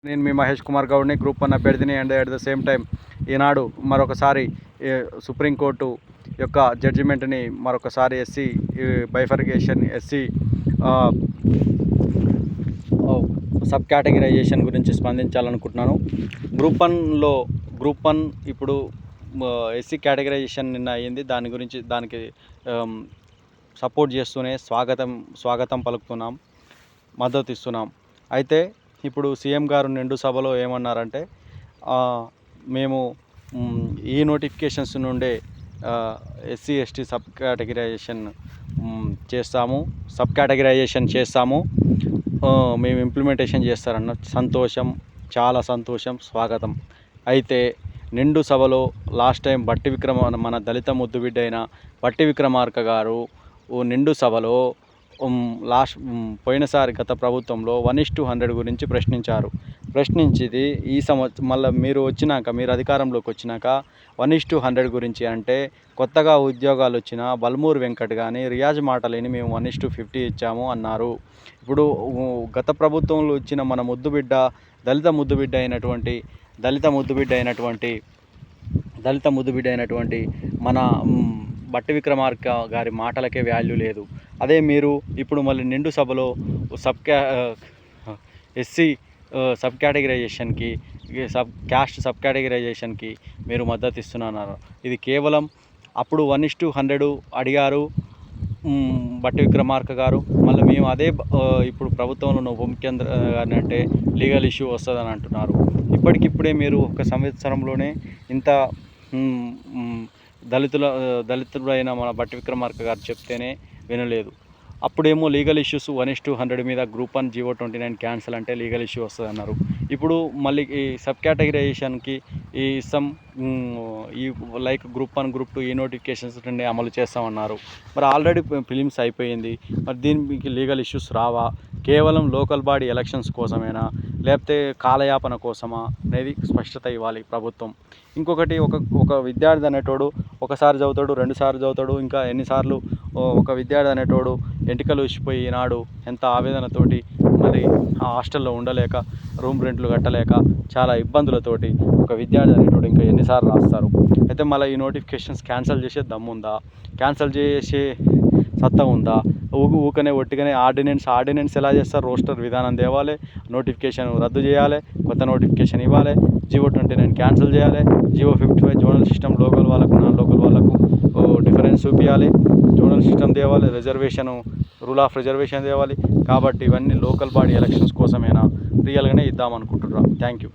నేను మీ మహేష్ కుమార్ గౌడ్ని గ్రూప్ 1 అభ్యర్థిని. And at the same time ఈనాడు మరొకసారి సుప్రీంకోర్టు యొక్క జడ్జిమెంట్ని మరొకసారి SC bifurcation, SC sub categorization గురించి స్పందించాలనుకుంటున్నాను. గ్రూప్ 1 ఇప్పుడు ఎస్సీ కేటగిరైజేషన్ నిన్న అయ్యింది. దానికి సపోర్ట్ చేస్తూనే స్వాగతం పలుకుతున్నాం, మద్దతు ఇస్తున్నాం. అయితే ఇప్పుడు సీఎం గారు నిండు సభలో ఏమన్నారంటే, మేము ఈ నోటిఫికేషన్స్ నుండే ఎస్సీ ఎస్టీ సబ్ కేటగిరైజేషన్ చేస్తాము, మేము ఇంప్లిమెంటేషన్ చేస్తారన్న. సంతోషం, చాలా సంతోషం, స్వాగతం. అయితే నిండు సభలో లాస్ట్ టైం మన దళిత ముద్దుబిడ్డ అయిన బట్టి విక్రమార్క గారు నిండు సభలో పోయినసారి గత ప్రభుత్వంలో 1:100 గురించి ప్రశ్నించింది. ఈ సంవత్సరం మళ్ళీ మీరు అధికారంలోకి వచ్చినాక 1:100 గురించి అంటే, కొత్తగా ఉద్యోగాలు వచ్చిన బల్మూరు వెంకట్ కానీ రియాజ్ మాటలేని మేము 1:50 ఇచ్చాము అన్నారు. ఇప్పుడు గత ప్రభుత్వంలో ఇచ్చిన మన దళిత ముద్దుబిడ్డ అయినటువంటి మన బట్టి విక్రమార్క గారి మాటలకే వాల్యూ లేదు. అదే మీరు ఇప్పుడు మళ్ళీ నిండు సభలో ఎస్సీ సబ్ కేటగిరైజేషన్కి, క్యాస్ట్ సబ్ కేటగిరైజేషన్కి మీరు మద్దతు ఇస్తున్నారు. ఇది కేవలం అప్పుడు 1:100 అడిగారు బట్టి విక్రమార్క గారు. మళ్ళీ మేము అదే ఇప్పుడు ప్రభుత్వంలో ఉప ముఖ్యమంత్రి గారిని అంటే లీగల్ ఇష్యూ వస్తుందని అంటున్నారు. ఇప్పటికిప్పుడే మీరు ఒక సంవత్సరంలోనే ఇంత దళితుడైన మన బట్టి విక్రమార్క గారు చెప్తేనే వినలేదు. అప్పుడేమో లీగల్ ఇష్యూస్ 1:100 మీద గ్రూప్ 1 జీవో 29 క్యాన్సిల్ అంటే లీగల్ ఇష్యూ వస్తుంది అన్నారు. ఇప్పుడు మళ్ళీ ఈ సబ్ కేటగిరైజేషన్కి లైక్ గ్రూప్ 1, గ్రూప్ 2 ఈ నోటిఫికేషన్స్ నుండి అమలు చేస్తామన్నారు. మరి ఆల్రెడీ ఫిలిమ్స్ అయిపోయింది. మరి దీనికి లీగల్ ఇష్యూస్ రావా? కేవలం లోకల్ బాడీ ఎలక్షన్స్ కోసమేనా, లేకపోతే కాలయాపన కోసమా అనేది స్పష్టత ఇవ్వాలి ప్రభుత్వం. ఇంకొకటి, ఒక విద్యార్థి అనేటోడు ఒకసారి చదువుతాడు, 2 సార్లు చదువుతాడు, ఇంకా ఎన్నిసార్లు ఒక విద్యార్థి అనేటోడు ఎంటికలు ఊసిపోయి ఈనాడు ఎంత ఆవేదనతోటి మరి ఆ హాస్టల్లో ఉండలేక, రూమ్ రెంట్లు కట్టలేక, చాలా ఇబ్బందులతోటి ఒక విద్యార్థి అనేటోడు ఇంకా ఎన్నిసార్లు రాస్తారు. అయితే మళ్ళీ ఈ నోటిఫికేషన్స్ క్యాన్సిల్ చేసే దమ్ముందా? క్యాన్సిల్ చేసే సత్తా ఉందా? ఒట్టిగానే ఆర్డినెన్స్ ఎలా చేస్తారు? రోస్టర్ విధానం తేవాలి, నోటిఫికేషన్ రద్దు చేయాలి, కొత్త నోటిఫికేషన్ ఇవ్వాలి, జీవో 29 క్యాన్సిల్ చేయాలి, జీవో 55 జోనల్ సిస్టమ్ లోకల్ వాళ్ళకు నాన్ లోకల్ వాళ్ళకు డిఫరెన్స్ చూపించాలి, జోనల్ సిస్టమ్ తేవాలి, రూల్ ఆఫ్ రిజర్వేషన్ తేవాలి. కాబట్టి ఇవన్నీ లోకల్ బాడీ ఎలక్షన్స్ కోసమేనా? రియల్గానే ఇద్దామనుకుంటున్నాం. Thank you.